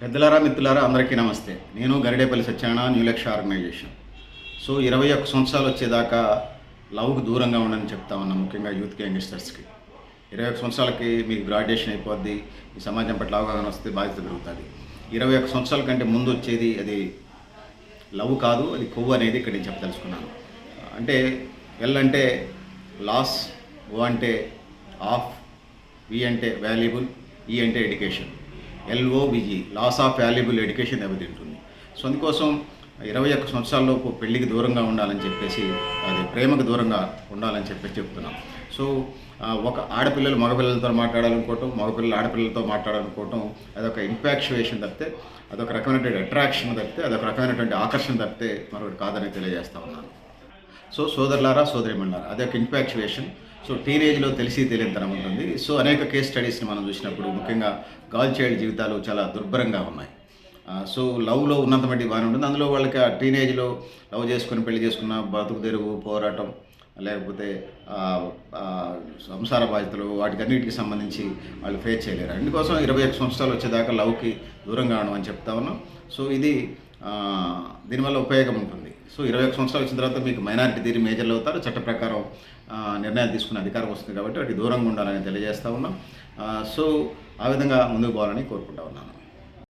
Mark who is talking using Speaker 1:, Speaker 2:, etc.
Speaker 1: పెద్దలారా మిత్రులారా అందరికీ నమస్తే. నేను గరిడేపల్లి సత్యనారాయణ న్యూ లక్ష్య ఆర్గనైజేషన్. సో 21 సంవత్సరాలు వచ్చేదాకా లవ్కు దూరంగా ఉండని చెప్తా ఉన్నాం, ముఖ్యంగా యూత్కి యంగ్స్టర్స్కి. 21 సంవత్సరాలకి మీకు గ్రాడ్యుయేషన్ అయిపోద్ది, ఈ సమాజం పట్ల అవగాహన వస్తే బాధ్యత పెరుగుతుంది. 21 సంవత్సరాల కంటే ముందు వచ్చేది అది లవ్ కాదు, అది కొవ్వు అనేది ఇక్కడ నేను చెప్పదలుచుకున్నాను. అంటే ఎల్ అంటే లాస్, ఓ అంటే ఆఫ్, వి అంటే వాల్యుబుల్, ఈ అంటే education. LOVE loss of valuable education దెబ్బతింటుంది. సో అందుకోసం 21 సంవత్సరాల్లోపు పెళ్లికి దూరంగా ఉండాలని చెప్పేసి, అది ప్రేమకు దూరంగా ఉండాలని చెప్పేసి చెప్తున్నాం. సో ఒక ఆడపిల్లలు మగపిల్లలతో మాట్లాడాలనుకోవటం, మగపిల్లలు ఆడపిల్లలతో మాట్లాడాలనుకోవటం అదొక ఇంపాక్చువేషన్ తప్పితే, అదొక రకమైనటువంటి అట్రాక్షన్ తప్పితే, అదొక రకమైనటువంటి ఆకర్షణ తప్పితే మరొకటి కాదని తెలియజేస్తా ఉన్నాను. సో సోదరులారా సోదరిమణులారా, అదొక ఇంపాక్చువేషన్. సో టీనేజ్లో తెలిసి తెలియనితనం ఉంటుంది. సో అనేక కేస్ స్టడీస్ని మనం చూసినప్పుడు ముఖ్యంగా గర్ల్ చైల్డ్ జీవితాలు చాలా దుర్భరంగా ఉన్నాయి. సో లవ్లో ఉన్నంత మట్టి బాగానే ఉంటుంది. అందులో వాళ్ళకి ఆ టీనేజ్లో లవ్ చేసుకుని పెళ్లి చేసుకున్న బతుకు తెరువు పోరాటం, లేకపోతే సంసార బాధ్యతలు, వాటికన్నిటికి సంబంధించి వాళ్ళు ఫేస్ చేయలేరు. అందుకోసం 21 సంవత్సరాలు వచ్చేదాకా లవ్కి దూరంగా ఉండడం అని చెప్తా ఉన్నాం. సో ఇది దీనివల్ల ఉపయోగం ఉంటుంది. సో 21 సంవత్సరాలు వచ్చిన తర్వాత మీకు మైనారిటీ తీరి మేజర్లు అవుతారు, చట్ట ప్రకారం నిర్ణయాలు తీసుకునే అధికారం వస్తుంది కాబట్టి వాటి దూరంగా ఉండాలని తెలియజేస్తూ ఉన్నాం. సో ఆ విధంగా ముందుకు పోవాలని కోరుకుంటా ఉన్నాను.